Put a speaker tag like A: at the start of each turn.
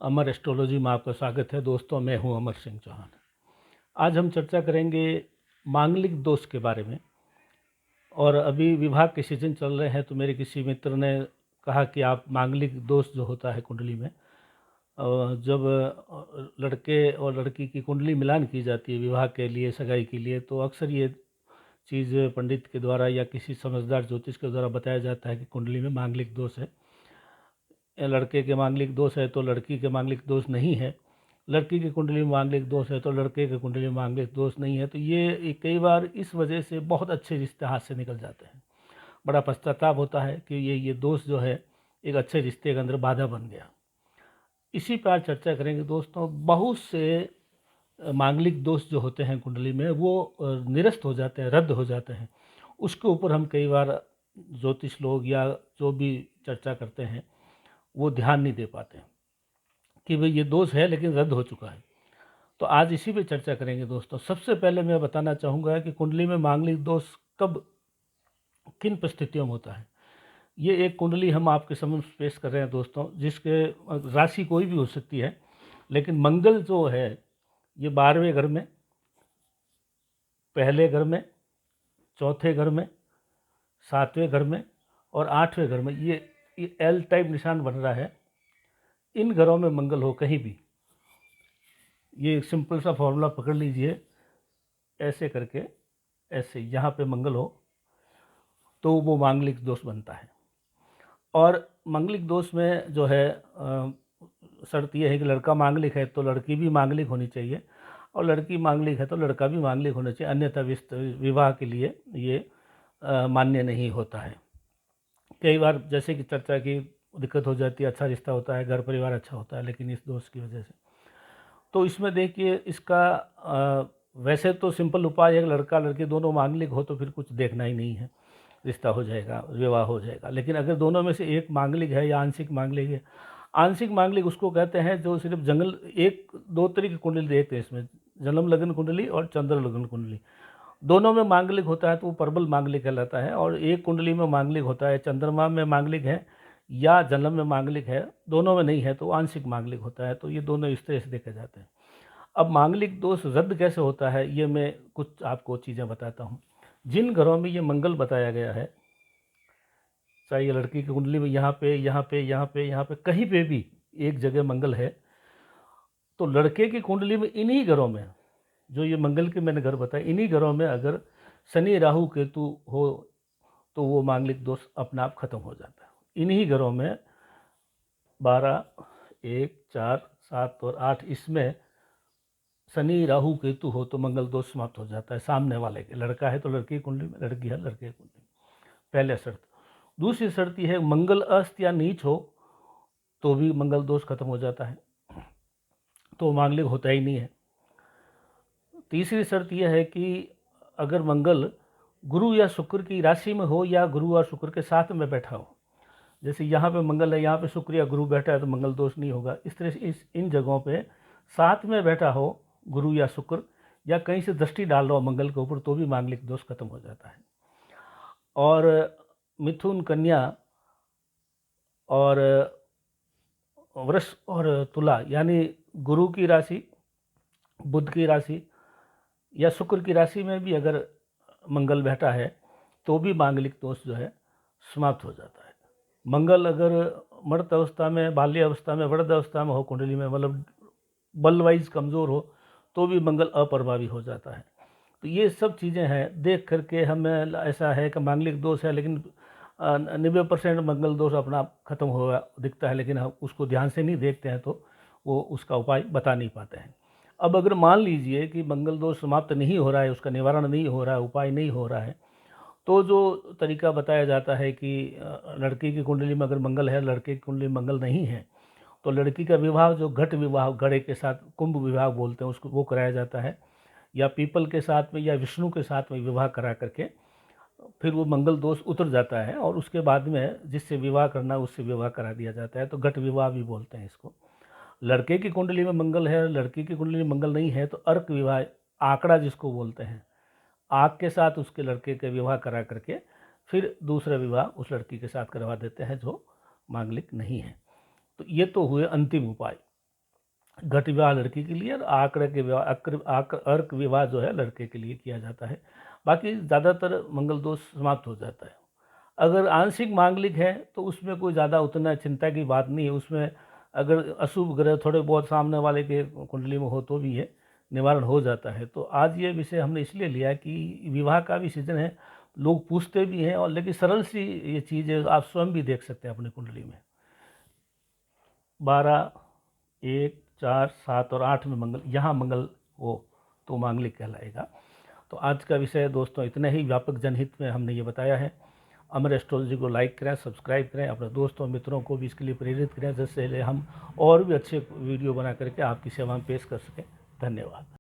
A: अमर astrology में आपका स्वागत है दोस्तों। मैं हूं अमर सिंह चौहान। आज हम चर्चा करेंगे मांगलिक दोष के बारे में। और अभी विवाह के सीजन चल रहे हैं, तो मेरे किसी मित्र ने कहा कि आप मांगलिक दोष जो होता है कुंडली में, जब लड़के और लड़की की कुंडली मिलान की जाती है विवाह के लिए, सगाई के लिए, तो अक्सर ये चीज़ पंडित के द्वारा या किसी समझदार ज्योतिष के द्वारा बताया जाता है कि कुंडली में मांगलिक दोष है। लड़के के मांगलिक दोष है तो लड़की के मांगलिक दोष नहीं है, लड़की की कुंडली में मांगलिक दोष है तो लड़के के कुंडली में मांगलिक दोष नहीं है। तो ये कई बार इस वजह से बहुत अच्छे रिश्ते हाथ से निकल जाते हैं। बड़ा पश्चाताप होता है कि ये दोष जो है एक अच्छे रिश्ते के अंदर बाधा बन गया। इसी पर चर्चा करेंगे दोस्तों। बहुत से मांगलिक दोष जो होते हैं कुंडली में वो निरस्त हो जाते हैं, रद्द हो जाते हैं। उसके ऊपर हम कई बार ज्योतिष लोग या जो भी चर्चा करते हैं वो ध्यान नहीं दे पाते कि भाई ये दोष है लेकिन रद्द हो चुका है। तो आज इसी पे चर्चा करेंगे दोस्तों। सबसे पहले मैं बताना चाहूँगा कि कुंडली में मांगलिक दोष कब, किन परिस्थितियों में होता है। ये एक कुंडली हम आपके समक्ष पेश कर रहे हैं दोस्तों, जिसके राशि कोई भी हो सकती है, लेकिन मंगल जो है ये 12वें घर में, पहले घर में, चौथे घर में, 7वें घर में और 8वें घर में ये एल टाइप निशान बन रहा है। इन घरों में मंगल हो कहीं भी, ये सिंपल सा फॉर्मूला पकड़ लीजिए, ऐसे करके ऐसे यहाँ पे मंगल हो तो वो मांगलिक दोष बनता है। और मांगलिक दोष में जो है शर्त यह है कि लड़का मांगलिक है तो लड़की भी मांगलिक होनी चाहिए, और लड़की मांगलिक है तो लड़का भी मांगलिक होना चाहिए, अन्यथा विवाह के लिए ये मान्य नहीं होता है। कई बार जैसे कि चर्चा की दिक्कत हो जाती है, अच्छा रिश्ता होता है, घर परिवार अच्छा होता है, लेकिन इस दोष की वजह से। तो इसमें देखिए इसका वैसे तो सिंपल उपाय है, लड़का लड़की दोनों मांगलिक हो तो फिर कुछ देखना ही नहीं है, रिश्ता हो जाएगा, विवाह हो जाएगा। लेकिन अगर दोनों में से एक मांगलिक है या आंशिक मांगलिक है, आंशिक मांगलिक उसको कहते हैं जो सिर्फ जंगल, एक दो तरह की कुंडली देखते हैं इसमें, जन्म लग्न कुंडली और चंद्र लग्न कुंडली। दोनों में मांगलिक होता है तो वो प्रबल मांगलिक कहलाता है। और एक कुंडली में मांगलिक होता है, चंद्रमा में मांगलिक है या जन्म में मांगलिक है, दोनों में नहीं है तो आंशिक मांगलिक होता है। तो ये दोनों इस तरह से देखे जाते हैं। अब मांगलिक दोष रद्द कैसे होता है, ये मैं कुछ आपको चीज़ें बताता हूँ। जिन घरों में ये मंगल बताया गया है, चाहे ये लड़की की कुंडली में यहाँ पे यहाँ पे यहाँ पे यहाँ पे कहीं पे भी एक जगह मंगल है, तो लड़के की कुंडली में इन्हीं घरों में, जो ये मंगल के मैंने घर बताए, इन्हीं घरों में अगर शनि राहु केतु हो तो वो मांगलिक दोष अपने आप खत्म हो जाता है। इन्हीं घरों में 12, 1, 4, 7 और 8, इसमें शनि राहु केतु हो तो मंगल दोष समाप्त हो जाता है। सामने वाले के, लड़का है तो लड़की की कुंडली में, लड़की है लड़के की कुंडली में, पहले शर्त। दूसरी शर्त यह है मंगल अस्त या नीच हो तो भी मंगल दोष खत्म हो जाता है, तो मांगलिक होता ही नहीं है। तीसरी शर्त यह है कि अगर मंगल गुरु या शुक्र की राशि में हो या गुरु और शुक्र के साथ में बैठा हो, जैसे यहाँ पे मंगल है, यहाँ पे शुक्र या गुरु बैठा है तो मंगल दोष नहीं होगा। इस तरह से इन जगहों पे साथ में बैठा हो गुरु या शुक्र, या कहीं से दृष्टि डाल रहा हो मंगल के ऊपर, तो भी मांगलिक दोष खत्म हो जाता है। और मिथुन, कन्या और वृष और तुला, यानी गुरु की राशि, बुध की राशि या शुक्र की राशि में भी अगर मंगल बैठा है तो भी मांगलिक दोष जो है समाप्त हो जाता है। मंगल अगर मर्द अवस्था में, बाल्य अवस्था में, वृद्ध अवस्था में हो कुंडली में, मतलब बल वाइज कमज़ोर हो, तो भी मंगल अप्रभावी हो जाता है। तो ये सब चीज़ें हैं, देख करके हमें ऐसा है कि मांगलिक दोष है, लेकिन 90% मंगल दोष अपना आप खत्म हुआ दिखता है, लेकिन हम उसको ध्यान से नहीं देखते हैं तो वो उसका उपाय बता नहीं पाते हैं। अब अगर मान लीजिए कि मंगल दोष समाप्त नहीं हो रहा है, उसका निवारण नहीं हो रहा है, उपाय नहीं हो रहा है, तो जो तरीका बताया जाता है कि लड़की की कुंडली में अगर मंगल है, लड़के की कुंडली में मंगल नहीं है, तो लड़की का विवाह जो घट विवाह, घड़े के साथ कुंभ विवाह बोलते हैं उसको, वो कराया जाता है, या पीपल के साथ में या विष्णु के साथ में विवाह करा करके फिर वो मंगल दोष उतर जाता है, और उसके बाद में जिससे विवाह करना उससे विवाह करा दिया जाता है। तो घट विवाह भी बोलते हैं इसको। लड़के की कुंडली में मंगल है, लड़की की कुंडली में मंगल नहीं है, तो अर्क विवाह, आंकड़ा जिसको बोलते हैं, आग के साथ उसके लड़के के विवाह करा करके फिर दूसरा विवाह उस लड़की के साथ करवा देते हैं जो मांगलिक नहीं है। तो ये तो हुए अंतिम उपाय। घट विवाह लड़की के लिए और आंकड़े के विवाह अर्क विवाह जो है लड़के के लिए किया जाता है। बाकी ज़्यादातर मंगल दोष समाप्त हो जाता है। अगर आंशिक मांगलिक है तो उसमें कोई ज़्यादा उतना चिंता की बात नहीं है। उसमें अगर अशुभ ग्रह थोड़े बहुत सामने वाले के कुंडली में हो तो भी ये निवारण हो जाता है। तो आज ये विषय हमने इसलिए लिया कि विवाह का भी सीजन है, लोग पूछते भी हैं, और लेकिन सरल सी ये चीज़ है, आप स्वयं भी देख सकते हैं अपनी कुंडली में। 12, 1, 4, 7 और 8 में मंगल, यहाँ मंगल हो तो मांगलिक कहलाएगा। तो आज का विषय दोस्तों इतना ही, व्यापक जनहित में हमने ये बताया है। अमर एस्ट्रोलॉजी को लाइक करें, सब्सक्राइब करें, अपने दोस्तों मित्रों को भी इसके लिए प्रेरित करें, जिससे हम और भी अच्छे वीडियो बना करके आपकी सेवा में पेश कर सकें। धन्यवाद।